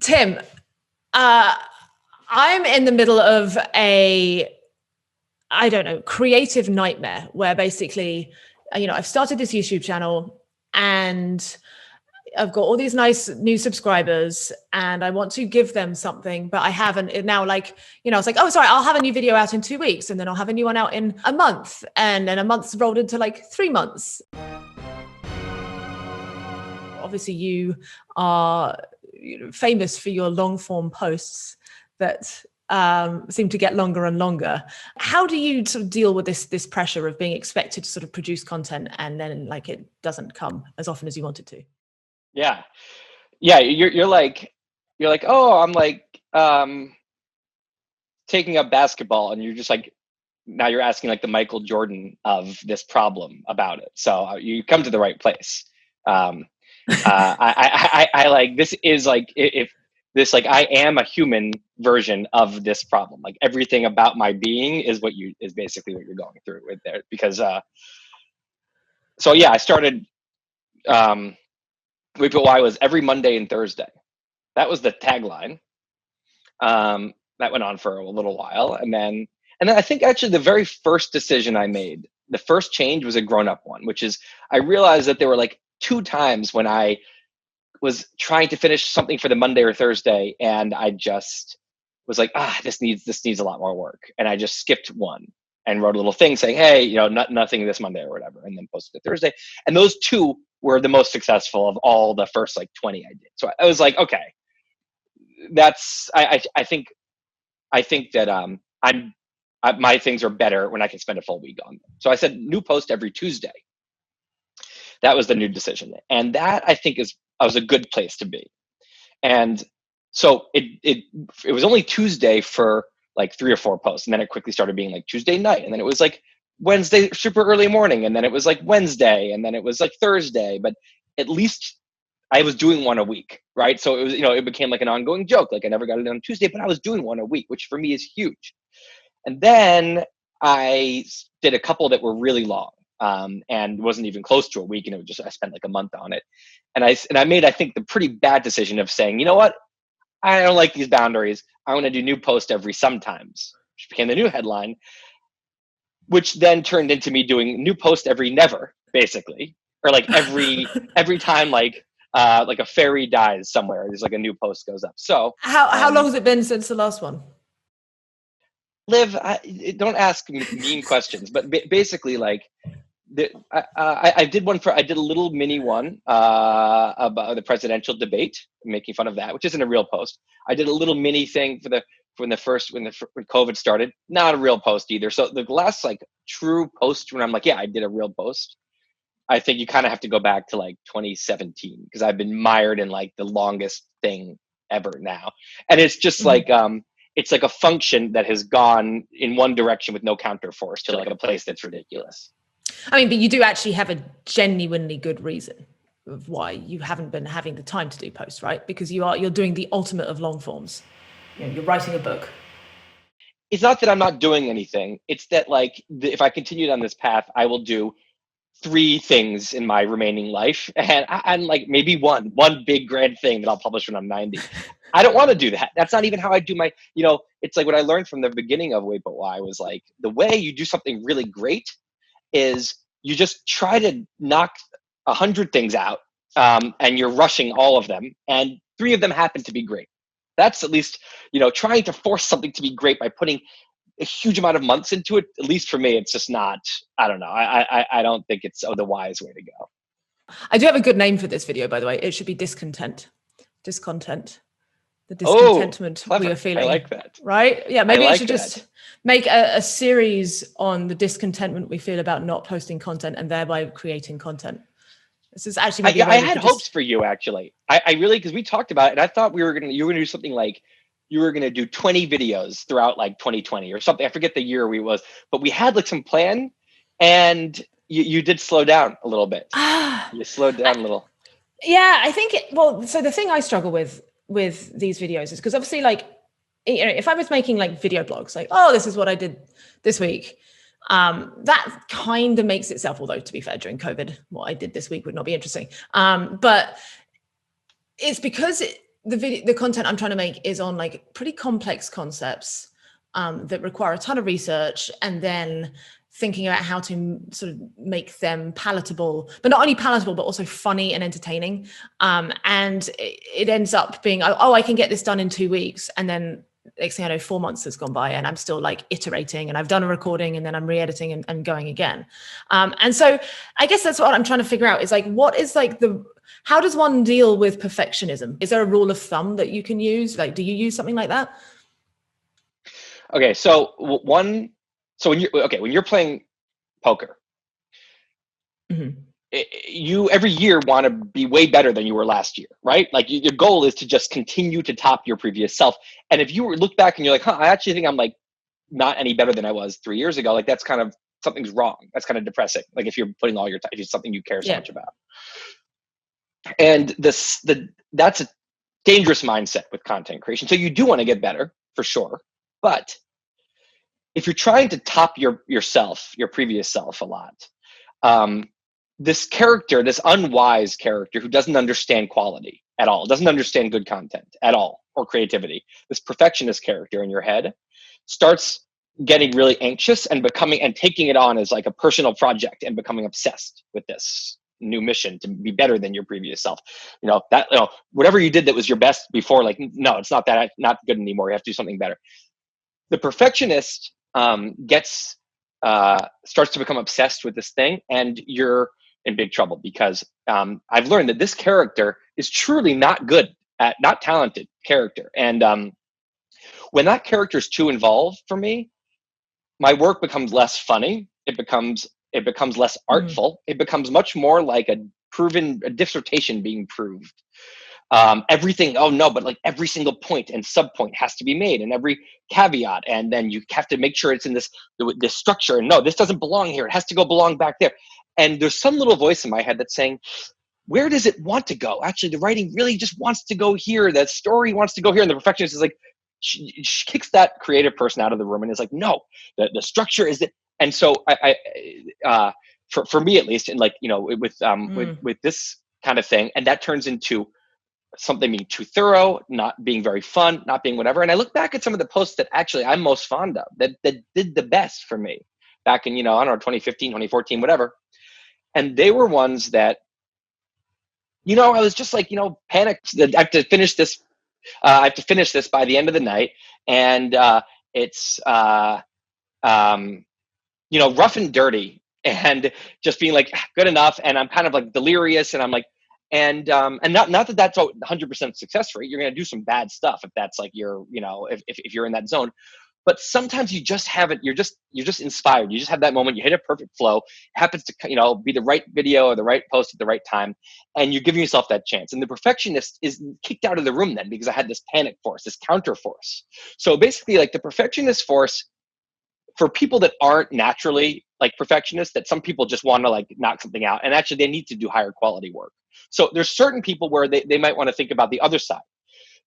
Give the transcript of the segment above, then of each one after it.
Tim, I'm in the middle of creative nightmare where basically, I've started this YouTube channel and I've got all these nice new subscribers and I want to give them something, but I haven't. Now, it's like, oh, sorry, I'll have a new video out in 2 weeks and then I'll have a new one out in a month. And then a month's rolled into 3 months. Obviously, you are famous for your long form posts that seem to get longer and longer. How do you sort of deal with this pressure of being expected to sort of produce content and then it doesn't come as often as you want it to? Yeah. You're like, oh, I'm taking up basketball, and you're just now you're asking the Michael Jordan of this problem about it. So you come to the right place. I this is if this I am a human version of this problem. Everything about my being is basically what you're going through with there. Because so yeah, I started Wait But Why was every Monday and Thursday. That was the tagline. That went on for a little while, and then I think actually the very first decision I made, the first change, was a grown-up one, which is I realized that there were 2 times when I was trying to finish something for the Monday or Thursday, and I just was this needs a lot more work, and I just skipped one and wrote a little thing saying, hey, nothing this Monday or whatever, and then posted it Thursday. And those 2 were the most successful of all the first 20 I did. So I was okay, that's I think that my things are better when I can spend a full week on them. So I said new post every Tuesday. That was the new decision, and that I think was a good place to be. And so it was only Tuesday for 3 or 4 posts, and then it quickly started being Tuesday night, and then it was Wednesday super early morning, and then it was Wednesday, and then it was Thursday. But at least I was doing one a week, right? So it was, it became an ongoing joke. I never got it on Tuesday, but I was doing one a week, which for me is huge. And then I did a couple that were really long, and wasn't even close to a week, and it was just I spent a month on it. And I made, I think, the pretty bad decision of saying, you know what, I don't like these boundaries. I want to do new post every sometimes, which became the new headline, which then turned into me doing new post every never, basically, or every time a fairy dies somewhere, there's a new post goes up. So how long has it been since the last one? Liv, don't ask me mean questions, but basically I did a little mini one about the presidential debate, making fun of that, which isn't a real post. I did a little mini thing when COVID started, not a real post either. So the last true post when I'm yeah, I did a real post, I think you kind of have to go back to 2017, because I've been mired in the longest thing ever now. And it's just it's a function that has gone in one direction with no counterforce to a place that's ridiculous. I mean, but you do actually have a genuinely good reason of why you haven't been having the time to do posts, right? Because you're doing the ultimate of long forms. You're writing a book. It's not that I'm not doing anything. It's that if I continued on this path, I will do 3 things in my remaining life, and maybe one big grand thing that I'll publish when I'm 90. I don't want to do that. That's not even how I do my, it's what I learned from the beginning of Wait But Why was the way you do something really great is you just try to knock 100 things out, and you're rushing all of them, and 3 of them happen to be great. That's at least, trying to force something to be great by putting a huge amount of months into it. At least for me, it's just not, I don't know. I don't think it's the wise way to go. I do have a good name for this video, by the way. It should be DisCONTENT. DisCONTENT. The discontentment we are feeling. I like that. Right? Yeah, maybe I should just make a series on the discontentment we feel about not posting content and thereby creating content. This is actually I had hopes for you, actually. I really, because we talked about it, and I thought you were gonna do something you were gonna do 20 videos throughout 2020 or something. I forget the year we was, but we had some plan, and you did slow down a little bit. You slowed down a little. Yeah, I think so the thing I struggle with these videos is because obviously if I was making video blogs, oh, this is what I did this week, that kind of makes itself, although to be fair, during COVID, what I did this week would not be interesting. But it's because the content I'm trying to make is on like pretty complex concepts that require a ton of research, and then thinking about how to sort of make them palatable, but not only palatable, but also funny and entertaining. And it ends up being, oh, I can get this done in 2 weeks. And then next thing I know, 4 months has gone by and I'm still like iterating, and I've done a recording and then I'm re-editing and going again. And so I guess that's what I'm trying to figure out is like, what is like how does one deal with perfectionism? Is there a rule of thumb that you can use? Like, do you use something like that? Okay, so when you're playing poker, Mm-hmm. you every year want to be way better than you were last year, right? Like your goal is to just continue to top your previous self. And if you look back and you're like, I actually think I'm like not any better than I was 3 years ago, like that's kind of something's wrong. That's kind of depressing. Like if you're putting all your time, if it's something you care so much about. And that's a dangerous mindset with content creation. So you do want to get better for sure, but if you're trying to top your previous self a lot, this character, this unwise character who doesn't understand quality at all, doesn't understand good content at all, or creativity, this perfectionist character in your head starts getting really anxious and taking it on as like a personal project and becoming obsessed with this new mission to be better than your previous self. Whatever you did that was your best before, like, no, it's not good anymore. You have to do something better. The perfectionist starts to become obsessed with this thing, and you're in big trouble because I've learned that this character is truly not talented character. And when that character is too involved for me, my work becomes less funny. It becomes less artful. It becomes much more like a dissertation being proved. Everything, but like every single point and subpoint has to be made, and every caveat, and then you have to make sure it's in this structure, and no, this doesn't belong here, it has to belong back there. And there's some little voice in my head that's saying, where does it want to go? Actually, the writing really just wants to go here, the story wants to go here. And the perfectionist is like, she kicks that creative person out of the room and is like, no, the structure is it. And so for me at least, and like, with this kind of thing, and that turns into something being too thorough, not being very fun, not being whatever. And I look back at some of the posts that actually I'm most fond of, that did the best for me back in, 2015, 2014, whatever. And they were ones that, I was just like, panicked that I have to finish this. I have to finish this by the end of the night. And it's, rough and dirty, and just being like, good enough. And I'm kind of like delirious, and I'm like, and not that that's 100% success rate. You're going to do some bad stuff if that's like if you're in that zone. But sometimes you just have it. You're just inspired. You just have that moment. You hit a perfect flow. It happens to be the right video or the right post at the right time, and you're giving yourself that chance. And the perfectionist is kicked out of the room then, because I had this panic force, this counter force. So basically, like the perfectionist force, for people that aren't naturally like perfectionists, that some people just want to like knock something out, and actually they need to do higher quality work. So there's certain people where they might want to think about the other side.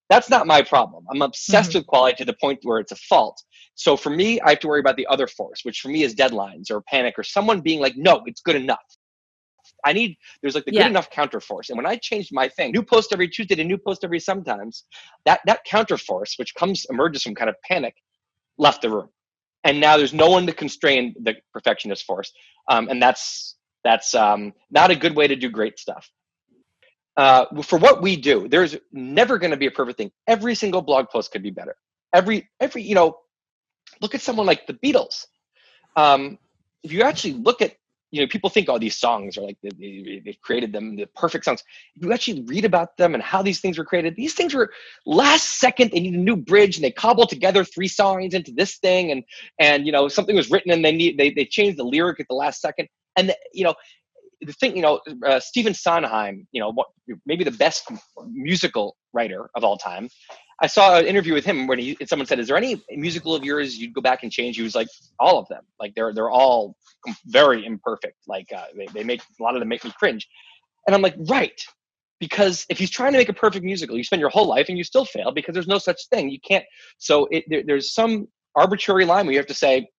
That's not my problem. I'm obsessed with quality to the point where it's a fault. So for me, I have to worry about the other force, which for me is deadlines or panic or someone being like, no, it's good enough. There's like the good enough counter force. And when I changed my thing, new post every Tuesday to new post every sometimes, that counter force, which emerges from kind of panic, left the room. And now there's no one to constrain the perfectionist force. And that's not a good way to do great stuff. For what we do, there's never going to be a perfect thing. Every single blog post could be better. Every look at someone like the Beatles. If you actually look at, people think, oh, these songs are like they created them, the perfect songs. If you actually read about them and how these things were created, these things were last second. They need a new bridge, and they cobbled together 3 songs into this thing, and something was written, and they changed the lyric at the last second, and the thing, Stephen Sondheim, maybe the best musical writer of all time. I saw an interview with him when someone said, is there any musical of yours you'd go back and change? He was like, all of them. Like they're all very imperfect. Like they make, a lot of them make me cringe. And I'm like, right. Because if he's trying to make a perfect musical, you spend your whole life and you still fail, because there's no such thing. You can't. So there's some arbitrary line where you have to say,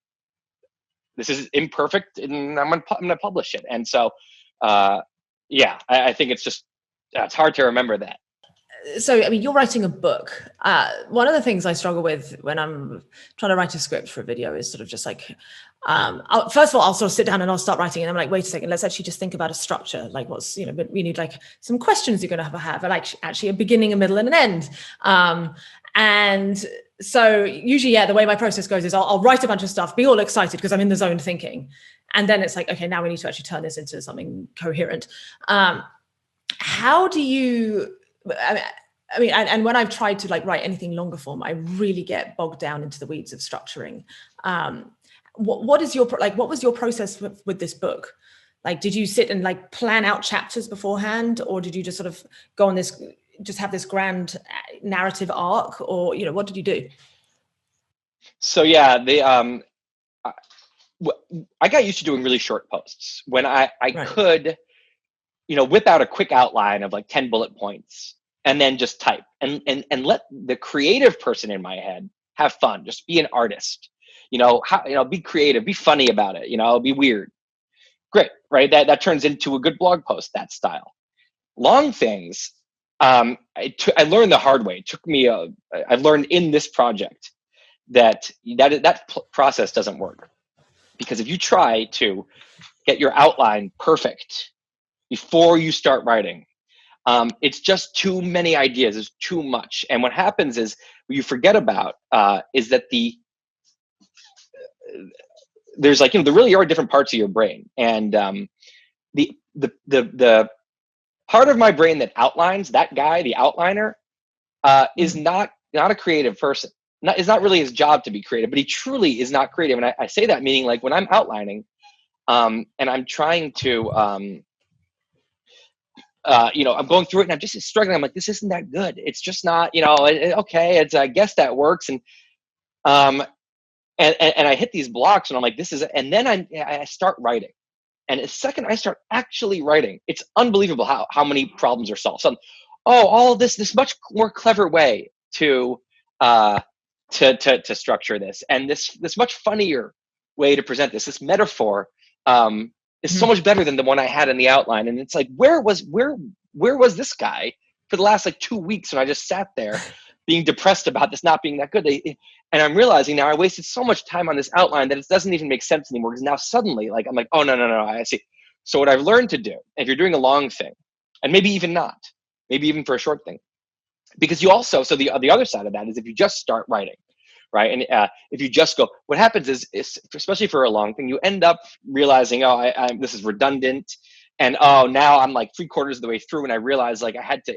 this is imperfect, and I'm gonna publish it. And so, I think it's hard to remember that. so, I mean, you're writing a book. One of the things I struggle with when I'm trying to write a script for a video is sort of just like, first of all, I'll sort of sit down and I'll start writing, and I'm like, wait a second, let's actually just think about a structure. Like, what's, but we need like some questions you're going to have, like actually a beginning, a middle, and an end. And so usually, yeah, the way my process goes is I'll write a bunch of stuff, be all excited because I'm in the zone thinking. And then it's like, okay, now we need to actually turn this into something coherent. How do you, I mean, and when I've tried to like write anything longer form, I really get bogged down into the weeds of structuring. What is your, like, what was your process with this book? Like, did you sit and like plan out chapters beforehand, or did you just sort of go on this, just have this grand narrative arc, or, what did you do? So yeah, I got used to doing really short posts when I right. could, whip out a quick outline of like 10 bullet points and then just type and let the creative person in my head have fun. Just be an artist, be creative, be funny about it, be weird. Great, right? That turns into a good blog post, that style. Long things, I learned the hard way. It took me, I learned in this project that process doesn't work. Because if you try to get your outline perfect before you start writing, it's just too many ideas. It's too much. And what happens is what you forget about is that there's like, there really are different parts of your brain. And the part of my brain that outlines, that guy, the outliner, is not a creative person. It's not really his job to be creative, but he truly is not creative. And I say that meaning like when I'm outlining and I'm trying to, I'm going through it and I'm just struggling. I'm like, this isn't that good. It's just not, okay. I guess that works. And I hit these blocks and I'm like, and then I start writing. And the second I start actually writing, it's unbelievable how many problems are solved. So, all this much more clever way to structure this, and this much funnier way to present this metaphor is so much better than the one I had in the outline. And it's like, where was this guy for the last like 2 weeks when I just sat there being depressed about this not being that good? And I'm realizing now I wasted so much time on this outline that it doesn't even make sense anymore, because now suddenly like I'm like, oh no, I see. So what I've learned to do, if you're doing a long thing, and maybe even not, maybe even for a short thing, because you also, so the other side of that is if you just start writing, right? And if you just go, what happens is especially for a long thing, you end up realizing, this is redundant. And now I'm like 3/4 of the way through and I realized like I had to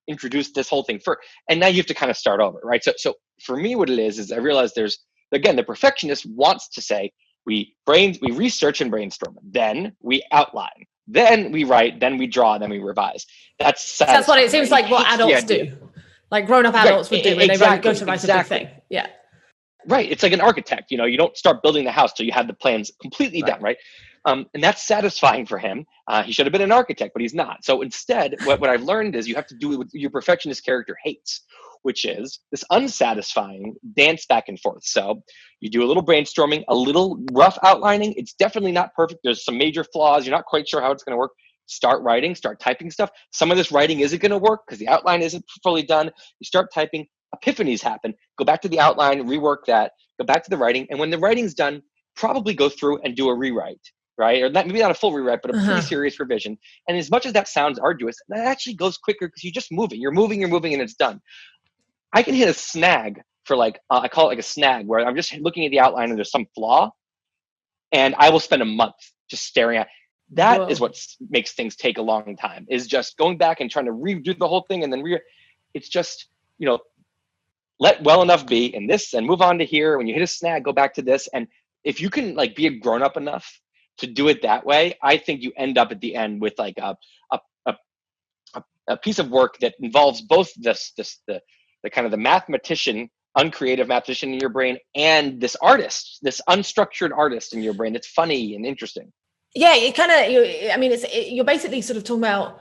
introduce this whole thing first. And now you have to kind of start over, right? So for me, what it is I realized there's, again, the perfectionist wants to say, we research and brainstorm, then we outline, then we write, then we draw, then we revise. That's what it seems like what adults do. Like grown-up adults would do when they go to write a big thing. Yeah. Right. It's like an architect, you don't start building the house till you have the plans completely done, right? And that's satisfying for him. He should have been an architect, but he's not. So instead, what I've learned is you have to do what your perfectionist character hates, which is this unsatisfying dance back and forth. So you do a little brainstorming, a little rough outlining. It's definitely not perfect. There's some major flaws. You're not quite sure how it's going to work. Start writing, start typing stuff. Some of this writing isn't going to work because the outline isn't fully done. You start typing, epiphanies happen. Go back to the outline, rework that, go back to the writing. And when the writing's done, probably go through and do a rewrite, right? Or maybe not a full rewrite, but a pretty serious revision. And as much as that sounds arduous, that actually goes quicker because you're just moving. You're moving, and it's done. I can hit a snag for like, I call it like a snag, where I'm just looking at the outline and there's some flaw. And I will spend a month just staring at. That is what makes things take a long time, is just going back and trying to redo the whole thing. And then it's just, let well enough be in this and move on to here. When you hit a snag, go back to this. And if you can like be a grown up enough to do it that way, I think you end up at the end with like a piece of work that involves both the kind of the mathematician, uncreative mathematician in your brain, and this artist, this unstructured artist in your brain that's funny and interesting. Yeah, you're basically sort of talking about,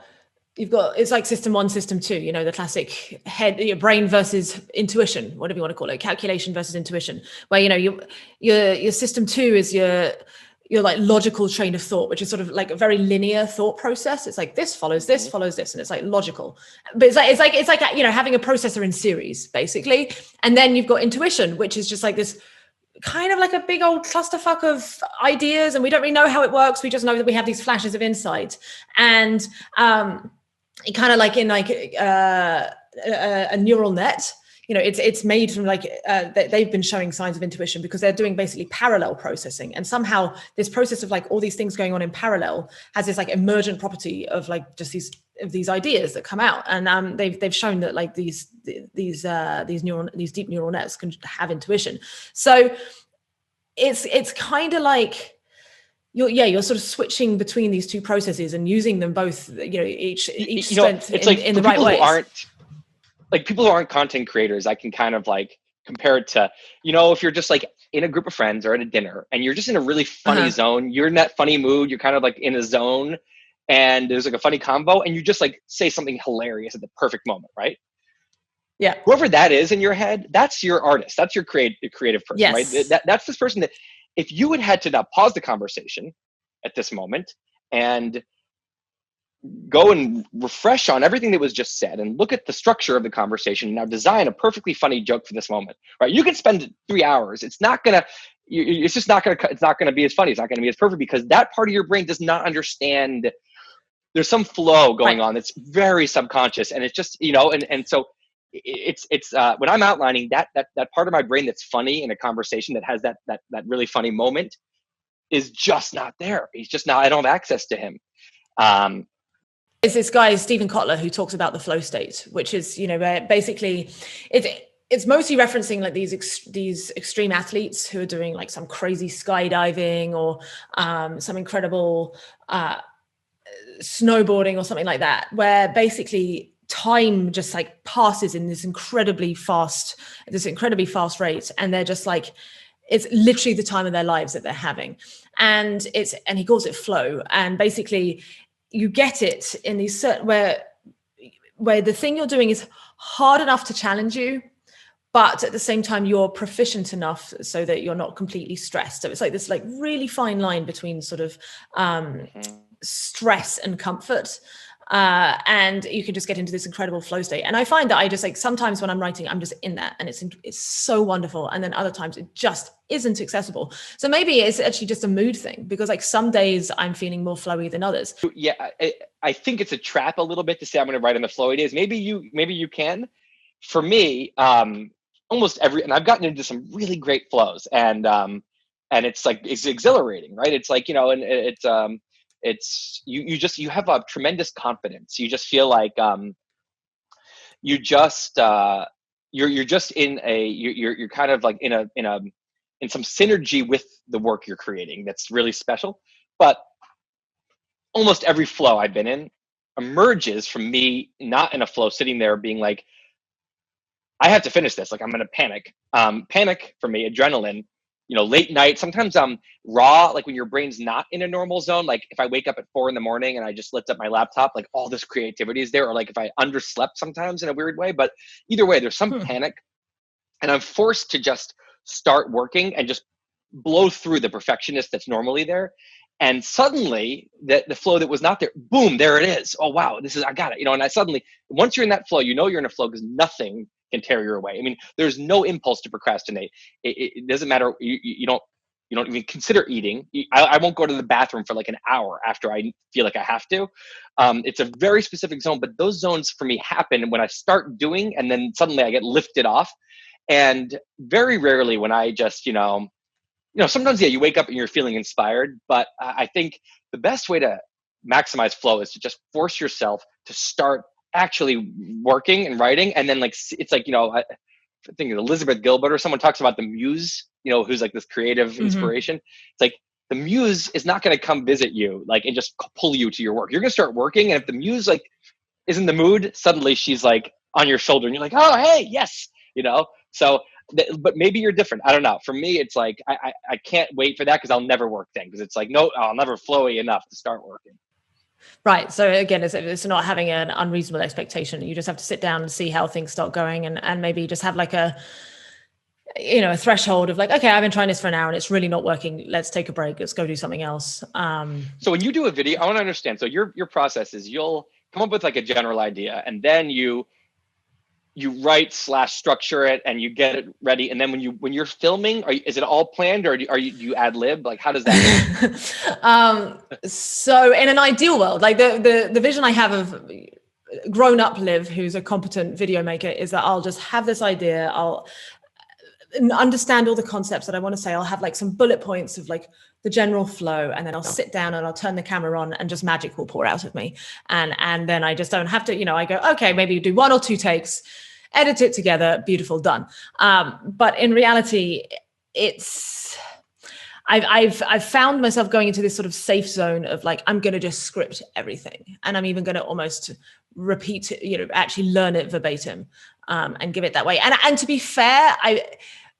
it's like system 1, system 2, the classic your brain versus intuition, whatever you want to call it, calculation versus intuition, where, your system 2 is your like logical train of thought, which is sort of like a very linear thought process. It's like this follows this, follows this, and it's like logical. But it's like you know, having a processor in series, basically. And then you've got intuition, which is just like this kind of like a big old clusterfuck of ideas, and we don't really know how it works. We just know that we have these flashes of insight, and it kind of like in like a neural net. You know, it's made from like they've been showing signs of intuition because they're doing basically parallel processing, and somehow this process of like all these things going on in parallel has this like emergent property of like just these ideas that come out, and they've shown that like these deep neural nets can have intuition. So it's kind of like you're sort of switching between these two processes and using them both, you know, each strength in the right ways. Like people who aren't content creators, I can kind of like compare it to, you know, if you're just like in a group of friends or at a dinner and you're just in a really funny zone, you're in that funny mood, you're kind of like in a zone and there's like a funny combo and you just like say something hilarious at the perfect moment, right? Yeah. Whoever that is in your head, that's your artist. That's your creative person, yes. right? That's this person that if you had to now pause the conversation at this moment and go and refresh on everything that was just said and look at the structure of the conversation and now design a perfectly funny joke for this moment, right? You can spend 3 hours. It's not going to be as funny. It's not going to be as perfect because that part of your brain does not understand. There's some flow going on that's very subconscious. And it's just, you know, and so it's when I'm outlining that part of my brain that's funny in a conversation that has that really funny moment is just not there. He's just not, I don't have access to him. Is this guy Stephen Kotler who talks about the flow state, which is, you know, where basically it's mostly referencing like these extreme athletes who are doing like some crazy skydiving or some incredible snowboarding or something like that, where basically time just like passes in this incredibly fast rate, and they're just like, it's literally the time of their lives that they're having, and he calls it flow, and basically you get it in these certain where the thing you're doing is hard enough to challenge you, but at the same time you're proficient enough so that you're not completely stressed. So it's like this like really fine line between sort of stress and comfort. And you can just get into this incredible flow state. And I find that I just like, sometimes when I'm writing, I'm just in that and it's so wonderful. And then other times it just isn't accessible. So maybe it's actually just a mood thing, because like some days I'm feeling more flowy than others. Yeah. I think it's a trap a little bit to say I'm going to write on the flowy days. Maybe you can. For me, almost and I've gotten into some really great flows, and it's like, it's exhilarating, right? It's like, you know, and it's you have a tremendous confidence. You just feel like you're kind of like in some synergy with the work you're creating that's really special. But almost every flow I've been in emerges from me not in a flow, sitting there being like, I have to finish this. Like I'm gonna panic. Panic for me, adrenaline. You know, late night, sometimes raw, like when your brain's not in a normal zone, like if I wake up at 4 a.m. and I just lift up my laptop, like all this creativity is there, or like if I underslept sometimes in a weird way. But either way, there's some panic, and I'm forced to just start working and just blow through the perfectionist that's normally there. And suddenly the flow that was not there, boom, there it is. Oh, wow, I got it. You know, and I suddenly, once you're in that flow, you know you're in a flow because nothing can tear you away. I mean, there's no impulse to procrastinate. It doesn't matter. You don't even consider eating. I won't go to the bathroom for like an hour after I feel like I have to. It's a very specific zone, but those zones for me happen when I start doing, and then suddenly I get lifted off. And very rarely when I just, sometimes, yeah, you wake up and you're feeling inspired, but I think the best way to maximize flow is to just force yourself to start actually working and writing. And then like, it's like, I think Elizabeth Gilbert or someone talks about the muse, who's like this creative inspiration. It's like the muse is not going to come visit you like and just pull you to your work. You're going to start working. And if the muse like is in the mood, suddenly she's like on your shoulder and you're like, oh, hey, yes, so but maybe you're different. I don't know. For me, it's like, I can't wait for that because I'll never work then. Because it's like, no, I'll never flowy enough to start working. Right. So again, it's not having an unreasonable expectation. You just have to sit down and see how things start going, and maybe just have like a threshold of like, okay, I've been trying this for an hour and it's really not working. Let's take a break. Let's go do something else. So when you do a video, I want to understand. So your process is you'll come up with like a general idea, and then you write / structure it, and you get it ready. And then when you're filming, is it all planned, or do you ad lib? Like, how does that work? So in an ideal world, like the vision I have of grown up Liv, who's a competent video maker, is that I'll just have this idea. I'll understand all the concepts that I want to say. I'll have like some bullet points of like the general flow, and then I'll sit down and I'll turn the camera on, and just magic will pour out of me. And then I just don't have to, I go, okay, maybe you do 1 or 2 takes, edit it together, beautiful, done. But in reality, I've found myself going into this sort of safe zone of like, I'm going to just script everything, and I'm even going to almost repeat, actually learn it verbatim, and give it that way. And to be fair,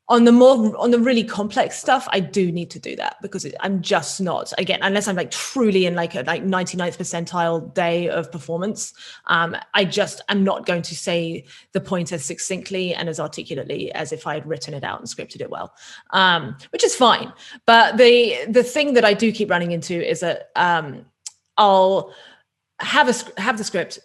on the really complex stuff, I do need to do that, because I'm just not, again, unless I'm like truly in like a 99th percentile day of performance, I'm not going to say the point as succinctly and as articulately as if I had written it out and scripted it well, which is fine. But the thing that I do keep running into is that I'll have the script,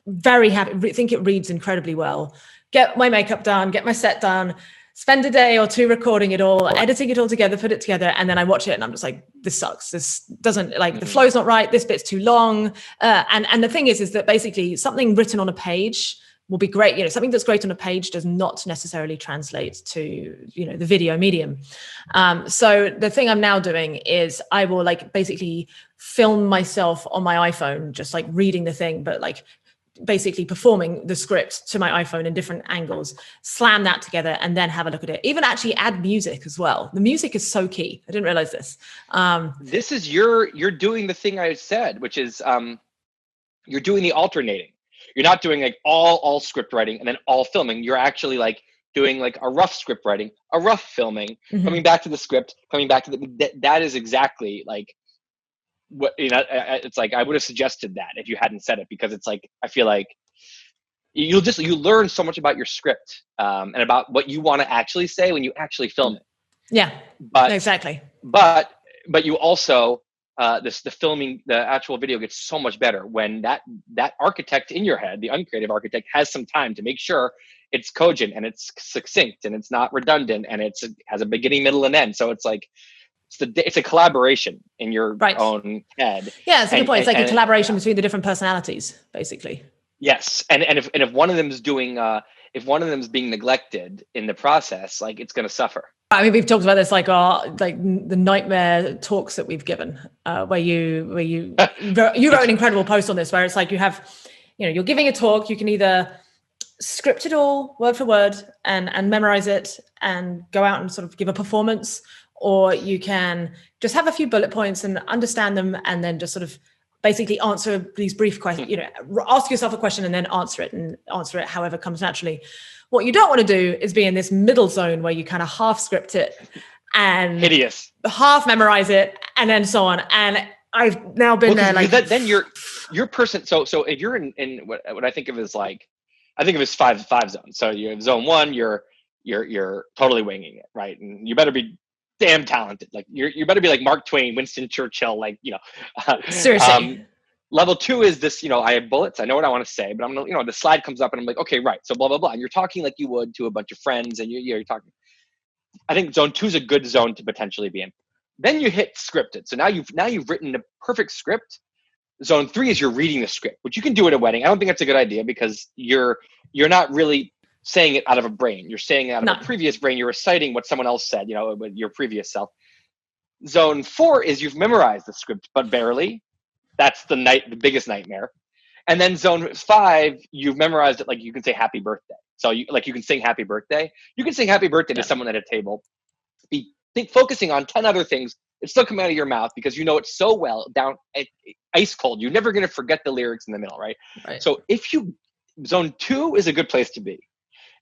very happy, think it reads incredibly well, get my makeup done, get my set done, spend a day or 2 recording it all, editing it all together, put it together, and then I watch it and I'm just like, this sucks. This doesn't, like, the flow's not right. This bit's too long. And the thing is that basically something written on a page will be great. Something that's great on a page does not necessarily translate to, the video medium. So the thing I'm now doing is I will like basically film myself on my iPhone, just like reading the thing, but like basically performing the script to my iPhone in different angles, slam that together, and then have a look at it. Even actually add music as well. The music is so key. I didn't realize this. This is you're doing the thing I said, which is you're doing the alternating. You're not doing like all script writing and then all filming. You're actually like doing like a rough script writing, a rough filming, coming back to the script, coming back to that is exactly like what, it's like, I would have suggested that if you hadn't said it, because it's like, I feel like you learn so much about your script, and about what you want to actually say when you actually film it. Yeah, but exactly. But you also, the filming, the actual video gets so much better when that architect in your head, the uncreative architect, has some time to make sure it's cogent and it's succinct and it's not redundant and it has a beginning, middle, and end. So it's like, it's a collaboration in your own head. Yeah, it's a good point. It's like a collaboration between the different personalities, basically. Yes, and if one of them is doing, if one of them is being neglected in the process, like, it's going to suffer. I mean, we've talked about this, like the nightmare talks that we've given, where you wrote an incredible post on this, where it's like you have, you're giving a talk, you can either script it all word for word and memorize it and go out and sort of give a performance, or you can just have a few bullet points and understand them, and then just sort of basically answer these brief questions, ask yourself a question and then answer it however comes naturally. What you don't want to do is be in this middle zone where you kind of half script it and hideous, half memorize it, and then so on. And I've now been there. Like then your person. So if you're in what I think of as like, I think of as five zones. So you have zone 1, you're totally winging it, right? And you better be damn talented. Like you better be like Mark Twain, Winston Churchill, like, seriously. Level 2 is this, I have bullets. I know what I want to say, but I'm gonna, the slide comes up and I'm like, okay, right. So blah, blah, blah. And you're talking like you would to a bunch of friends, and you're talking. I think zone 2 is a good zone to potentially be in. Then you hit scripted. So now you've written the perfect script. Zone 3 is you're reading the script, which you can do at a wedding. I don't think that's a good idea, because you're not really saying it out of a brain. You're saying it out of a previous brain. You're reciting what someone else said, with your previous self. Zone 4 is you've memorized the script, but barely. That's the biggest nightmare. And then zone 5, you've memorized it. Like, you can say happy birthday. So you can sing happy birthday. You can sing happy birthday to someone at a table. Focusing on 10 other things. It's still coming out of your mouth because you know it so well, down ice cold. You're never going to forget the lyrics in the middle, right? So zone 2 is a good place to be.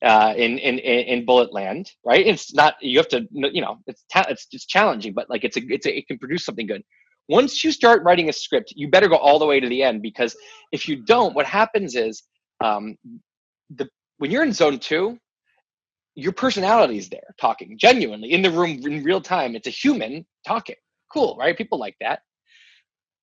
In bullet land, right? It's not, you have to, it's just challenging, but like it can produce something good. Once you start writing a script, you better go all the way to the end, because if you don't, what happens is, when you're in zone 2, your personality is there talking genuinely in the room in real time. It's a human talking. Cool, right? People like that.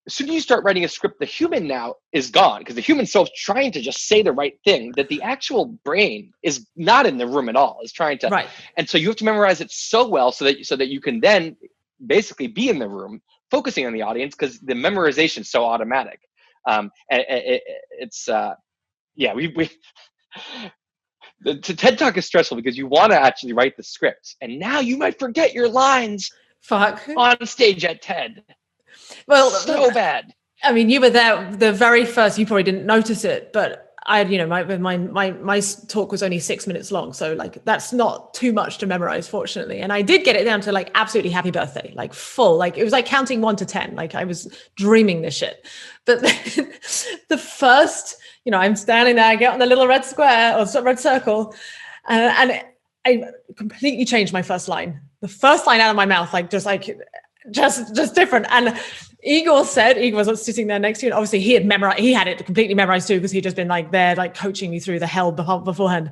As soon as you start writing a script, the human now is gone, because the human self trying to just say the right thing that the actual brain is not in the room at all, is trying to. Right. And so you have to memorize it so well so that you can then basically be in the room focusing on the audience, because the memorization is so automatic. The TED Talk is stressful because you want to actually write the scripts, and now you might forget your lines on stage at TED. Well, so bad. I mean, you were there the very first. You probably didn't notice it, but I had, my talk was only 6 minutes long, so like that's not too much to memorize, fortunately. And I did get it down to like absolutely happy birthday, like full, like it was like counting 1 to 10. Like I was dreaming this shit. But then the first, I'm standing there, I get on the little red square or red circle, and I completely changed my first line. The first line out of my mouth, just different. And Igor was sitting there next to you, and obviously he had it completely memorized too, because he'd just been like there, like coaching me through the hell beforehand.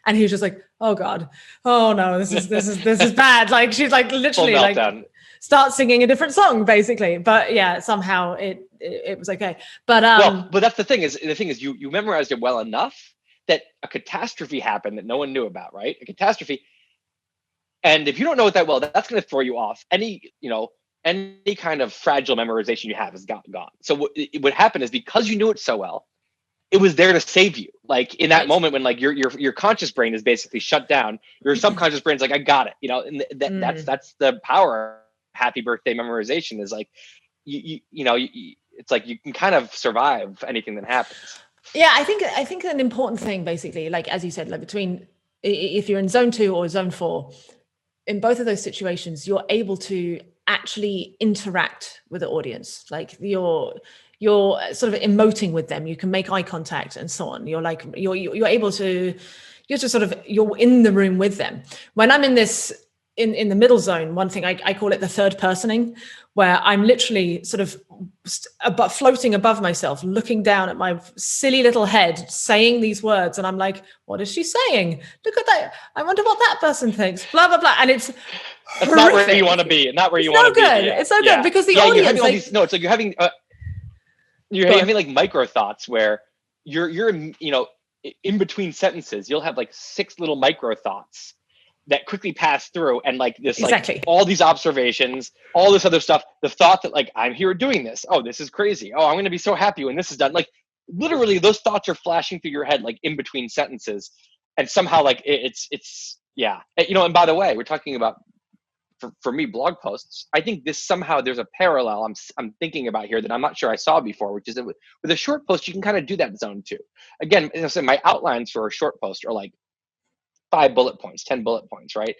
And he was just like, oh God, oh no, this is bad. Like she's like literally like start singing a different song basically. But yeah, somehow it was okay. But but that's the thing is you memorized it well enough that a catastrophe happened that no one knew about, right? A catastrophe. And if you don't know it that well, that's going to throw you off. Any kind of fragile memorization you have is gone. So what happened is, because you knew it so well, it was there to save you. Like in that moment when like your conscious brain is basically shut down, your subconscious brain's like, I got it. And that's the power of happy birthday memorization, is like, it's like you can kind of survive anything that happens. Yeah, I think an important thing, basically, like as you said, like between if you're in zone 2 or zone 4, in both of those situations, you're able to actually interact with the audience. Like you're sort of emoting with them. You can make eye contact and so on. You're able to, you're in the room with them. When I'm in this, in the middle zone, one thing I call it the third personing, where I'm literally sort of floating above myself, looking down at my silly little head, saying these words. And I'm like, what is she saying? Look at that. I wonder what that person thinks, blah, blah, blah. And it's not where you want to be. Not where you want to be. It's so good because the audience, it's like you're having like micro thoughts where you're in between sentences, you'll have like 6 little micro thoughts that quickly pass through, and like this, like all these observations, all this other stuff, the thought that like, I'm here doing this. Oh, this is crazy. Oh, I'm going to be so happy when this is done. Like literally those thoughts are flashing through your head, like in between sentences. And somehow like it's yeah. And by the way, we're talking about, for me, blog posts. I think there's a parallel I'm thinking about here that I'm not sure I saw before, which is that with a short post, you can kind of do that zone too. Again, as I said, my outlines for a short post are like 5 bullet points, 10 bullet points, right?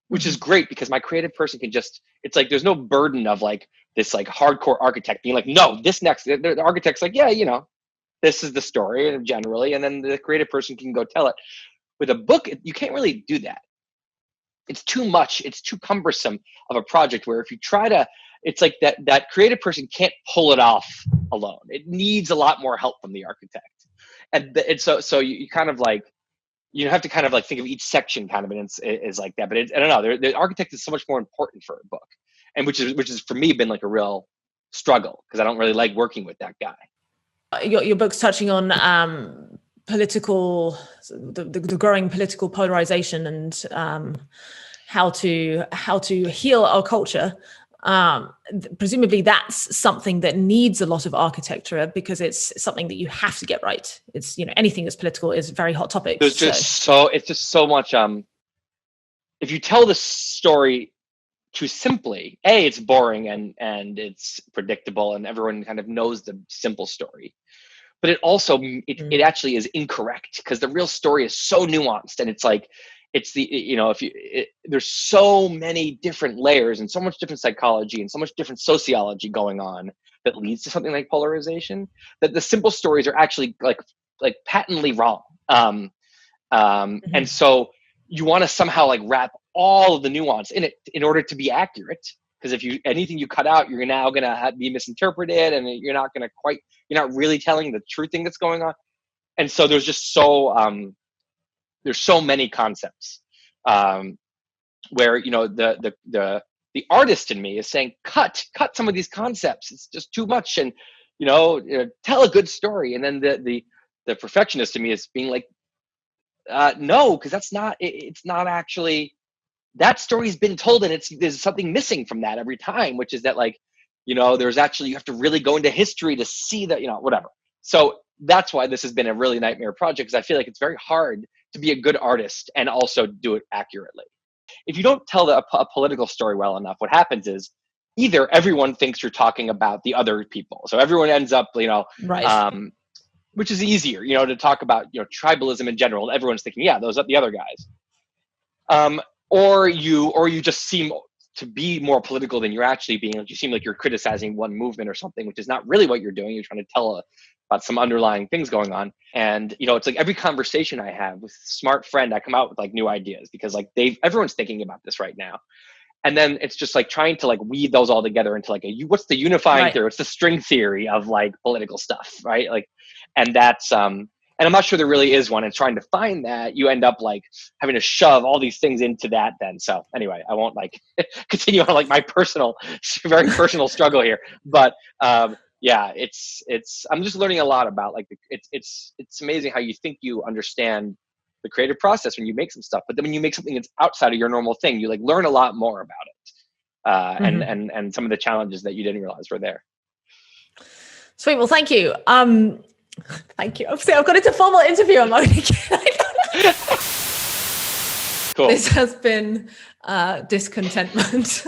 Which is great because my creative person can just, it's like, there's no burden of like this like hardcore architect being like, no, this next, the architect's like, yeah, this is the story generally. And then the creative person can go tell it. With a book, you can't really do that. It's too much. It's too cumbersome of a project where if you try to, it's like that creative person can't pull it off alone. It needs a lot more help from the architect. And so you kind of like, you have to kind of like think of each section kind of is like that. But I don't know. The architect is so much more important for a book, and which is for me been like a real struggle because I don't really like working with that guy. Your book's touching on the growing political polarization and how to heal our culture. Presumably that's something that needs a lot of architecture because it's something that you have to get right. It's anything that's political is a very hot topic. It's just so much. If you tell the story too simply, it's boring and it's predictable and everyone kind of knows the simple story. But it also it actually is incorrect because the real story is so nuanced and it's like. It's there's so many different layers and so much different psychology and so much different sociology going on that leads to something like polarization that the simple stories are actually like patently wrong. And so you want to somehow like wrap all of the nuance in it in order to be accurate. Because if anything you cut out, you're now going to be misinterpreted and you're not really telling the true thing that's going on. And so there's just there's so many concepts where, you know, the artist in me is saying, cut some of these concepts. It's just too much. And, you know, tell a good story. And then the perfectionist in me is being like, no, because that's not, it's not actually, that story's been told, and there's something missing from that every time, which is that, like, you know, there's actually, you have to really go into history to see that, you know, whatever. So that's why this has been a really nightmare project, because I feel like it's very hard to be a good artist and also do it accurately. If you don't tell a political story well enough, what happens is either everyone thinks you're talking about the other people. So everyone ends up, you know, Right. which is easier, you know, to talk about, you know, tribalism in general. Everyone's thinking, yeah, those are the other guys. Or you just seem to be more political than you're actually being. Like, you seem like you're criticizing one movement or something, which is not really what you're doing. You're trying to tell about some underlying things going on. And, you know, it's like every conversation I have with a smart friend, I come out with like new ideas, because like everyone's thinking about this right now. And then it's just like trying to like weed those all together into like what's the unifying theory? What's the string theory of like political stuff, right? Like, and that's and I'm not sure there really is one. And trying to find that, you end up like having to shove all these things into that then. So anyway, I won't like continue on like my very personal struggle here. But yeah, it's I'm just learning a lot about like it's amazing how you think you understand the creative process when you make some stuff, but then when you make something that's outside of your normal thing, you like learn a lot more about it, and some of the challenges that you didn't realize were there. Sweet. Well, thank you. Thank you. Obviously, I've got into formal interview mode again. Cool. This has been discontentment.